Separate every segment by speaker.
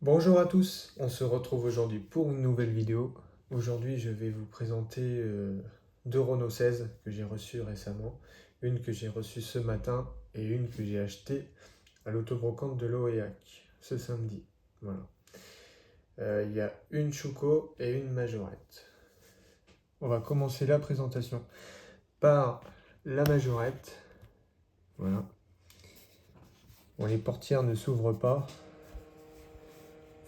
Speaker 1: Bonjour à tous, on se retrouve aujourd'hui pour une nouvelle vidéo. Aujourd'hui, je vais vous présenter deux Renault 16 que j'ai reçues récemment. Une que j'ai reçue ce matin et une que j'ai achetée à l'autobrocante de l'Oréac ce samedi. Voilà. Il y a une Schuko et une Majorette. On va commencer la présentation par la Majorette. Voilà. Bon, les portières ne s'ouvrent pas.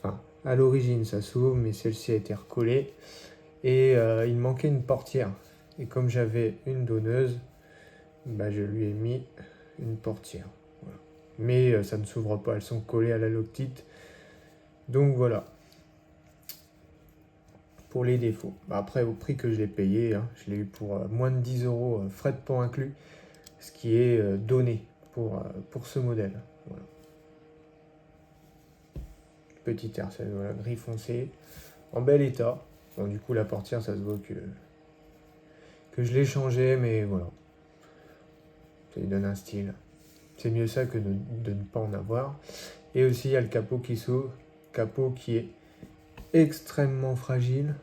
Speaker 1: Enfin, à l'origine ça s'ouvre, mais celle-ci a été recollée. Et il manquait une portière. Et comme j'avais une donneuse, je lui ai mis une portière. Voilà. Mais ça ne s'ouvre pas, elles sont collées à la Loctite. Donc voilà, pour les défauts. Après, au prix que je l'ai payé, je l'ai eu pour moins de 10 euros, frais de port inclus, ce qui est donné pour ce modèle. Voilà. Petit RC, voilà, gris foncé, en bel état. Bon, du coup, la portière, ça se voit que je l'ai changé, mais voilà. Ça lui donne un style. C'est mieux ça que de ne pas en avoir. Et aussi, il y a le capot qui s'ouvre. Capot qui est extrêmement fragile.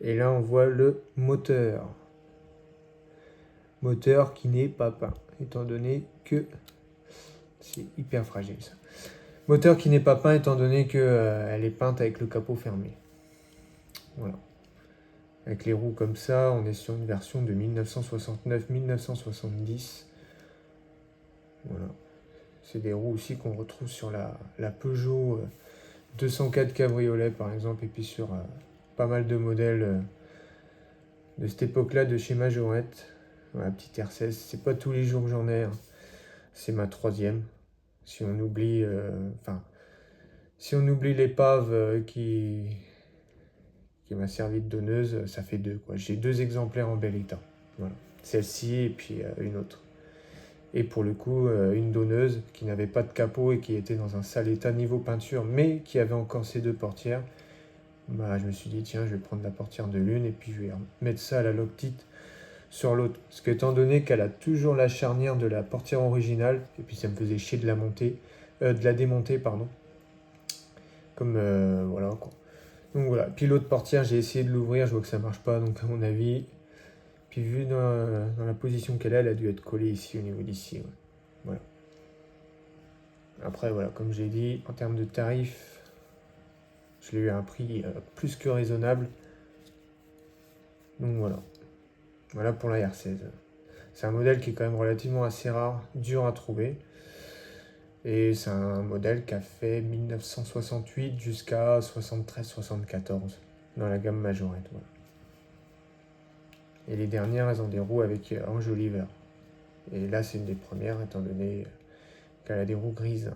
Speaker 1: Et là, on voit le moteur. Moteur qui n'est pas peint, étant donné que... C'est hyper fragile, ça. Moteur qui n'est pas peint, étant donné qu'elle est peinte avec le capot fermé. Voilà. Avec les roues comme ça, on est sur une version de 1969-1970. Voilà. C'est des roues aussi qu'on retrouve sur la Peugeot 204 Cabriolet par exemple, et puis sur pas mal de modèles de cette époque-là de chez Majorette. Voilà, petite R16, c'est pas tous les jours que j'en ai, hein. C'est ma troisième. Si on oublie, si on oublie l'épave qui m'a servi de donneuse, ça fait deux, quoi. J'ai deux exemplaires en bel état. Voilà. Celle-ci et puis une autre. Et pour le coup, une donneuse qui n'avait pas de capot et qui était dans un sale état niveau peinture, mais qui avait encore ses deux portières. Je me suis dit, tiens, je vais prendre la portière de l'une et puis je vais mettre ça à la Loctite sur l'autre. Parce qu'étant donné qu'elle a toujours la charnière de la portière originale, et puis ça me faisait chier de la démonter, pardon. Comme, voilà, quoi. Donc voilà. Puis l'autre portière, j'ai essayé de l'ouvrir, je vois que ça marche pas, donc à mon avis... Puis vu dans la position qu'elle a, elle a dû être collée ici, au niveau d'ici. Ouais. Voilà. Après, voilà, comme j'ai dit, en termes de tarifs, je l'ai eu à un prix plus que raisonnable. Donc voilà. Voilà pour la R16. C'est un modèle qui est quand même relativement assez rare, dur à trouver. Et c'est un modèle qui a fait 1968 jusqu'à 73-74 dans la gamme Majorette. Voilà. Et les dernières, elles ont des roues avec enjoliveur. Et là, c'est une des premières, étant donné qu'elle a des roues grises.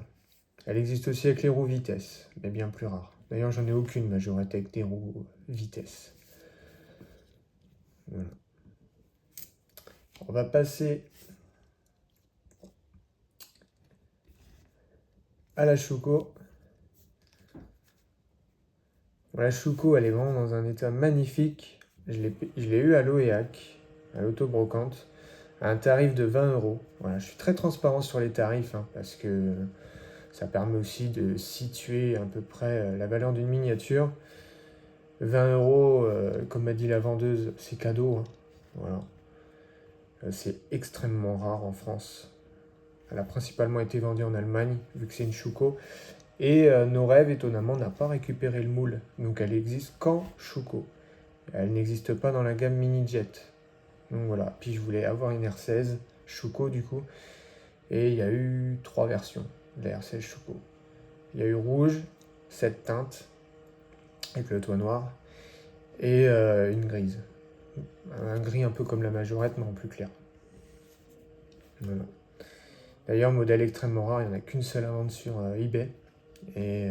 Speaker 1: Elle existe aussi avec les roues vitesse, mais bien plus rare. D'ailleurs, j'en ai aucune Majorette avec des roues vitesse. Voilà. On va passer à la Schuko. La Schuko, elle est vraiment dans un état magnifique. Je l'ai eu à l'Oréac, à l'autobrocante, à un tarif de 20 euros. Voilà, je suis très transparent sur les tarifs, parce que ça permet aussi de situer à peu près la valeur d'une miniature. 20 euros, comme m'a dit la vendeuse, c'est cadeau. Voilà. C'est extrêmement rare en France. Elle a principalement été vendue en Allemagne, vu que c'est une Schuko. Et Nos Rêves, étonnamment, n'a pas récupéré le moule. Donc elle existe qu'en Schuko. Elle n'existe pas dans la gamme Mini Jet. Donc voilà. Puis je voulais avoir une R16 Schuko du coup. Et il y a eu 3 versions de la R16 Schuko. Il y a eu rouge, 7 teintes, avec le toit noir, et une grise. Un gris un peu comme la Majorette, mais en plus clair. Voilà. D'ailleurs, modèle extrêmement rare, il n'y en a qu'une seule à vendre sur eBay. Et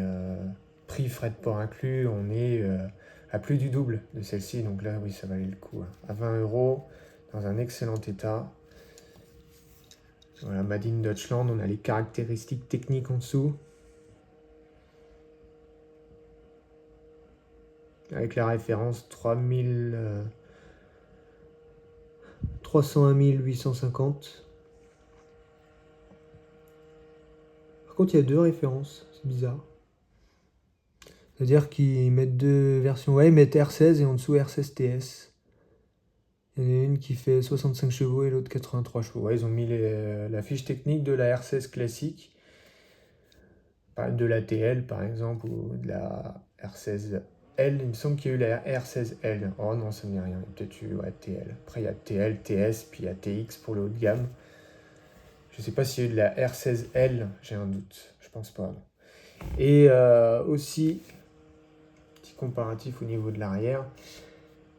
Speaker 1: prix frais de port inclus, on est à plus du double de celle-ci. Donc là, oui, ça valait le coup. À 20 euros, dans un excellent état. Voilà, Made in Deutschland, on a les caractéristiques techniques en dessous. Avec la référence 301 850. Par contre, il y a deux références, c'est bizarre. C'est-à-dire qu'ils mettent deux versions. Ouais, ils mettent R16 et en dessous R16 TS. Il y en a une qui fait 65 chevaux et l'autre 83 chevaux. Ouais, ils ont mis la fiche technique de la R16 classique, de la TL par exemple, ou de la R16L. Il me semble qu'il y a eu la R16L. Oh non, ça ne dit rien. Il y a peut-être eu TL. Après, il y a TL, TS, puis il y a TX pour le haut de gamme. Je sais pas s'il y a eu de la R16L, j'ai un doute. Je pense pas. Non. Et aussi, petit comparatif au niveau de l'arrière,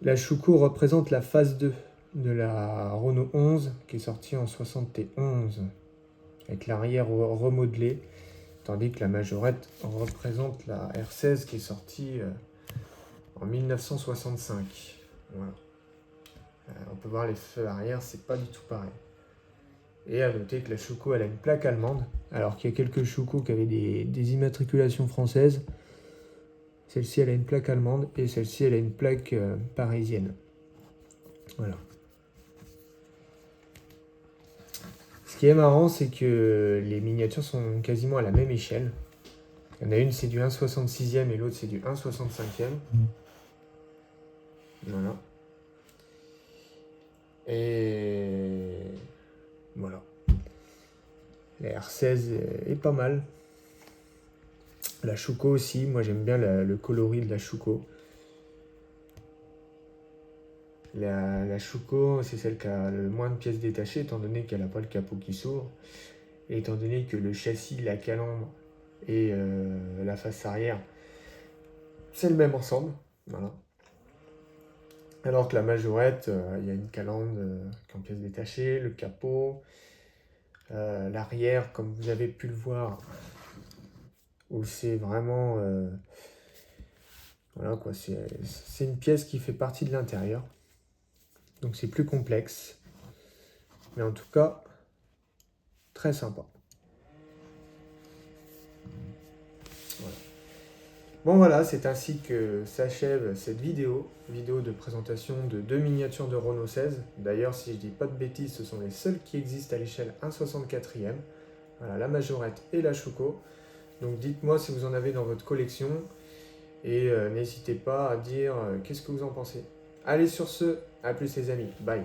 Speaker 1: la Schuko représente la phase 2 de la Renault 11 qui est sortie en 71 avec l'arrière remodelé, tandis que la Majorette représente la R16 qui est sortie en 1965. Voilà. On peut voir les feux arrière, c'est pas du tout pareil. Et à noter que la Schuko elle a une plaque allemande, alors qu'il y a quelques Schuko qui avaient des immatriculations françaises. Celle-ci elle a une plaque allemande et celle-ci elle a une plaque parisienne. Voilà. Ce qui est marrant, c'est que les miniatures sont quasiment à la même échelle. Il y en a une, c'est du 1,66e et l'autre, c'est du 1,65e. Voilà. Et voilà. La R16 est pas mal. La Schuko aussi, moi j'aime bien le coloris de la Schuko. La Schuko, c'est celle qui a le moins de pièces détachées, étant donné qu'elle n'a pas le capot qui s'ouvre. Et étant donné que le châssis, la calandre et la face arrière, c'est le même ensemble. Voilà. Alors que la Majorette, il y a une calandre qui est en pièces détachées, le capot, l'arrière, comme vous avez pu le voir, où c'est vraiment... voilà quoi, c'est une pièce qui fait partie de l'intérieur. Donc c'est plus complexe. Mais en tout cas, très sympa. Voilà. Bon voilà, c'est ainsi que s'achève cette vidéo de présentation de deux miniatures de Renault 16. D'ailleurs, si je dis pas de bêtises, ce sont les seules qui existent à l'échelle 1,64e. Voilà, la Majorette et la Schuko. Donc dites-moi si vous en avez dans votre collection et n'hésitez pas à dire qu'est-ce que vous en pensez. Allez sur ce, à plus les amis, bye.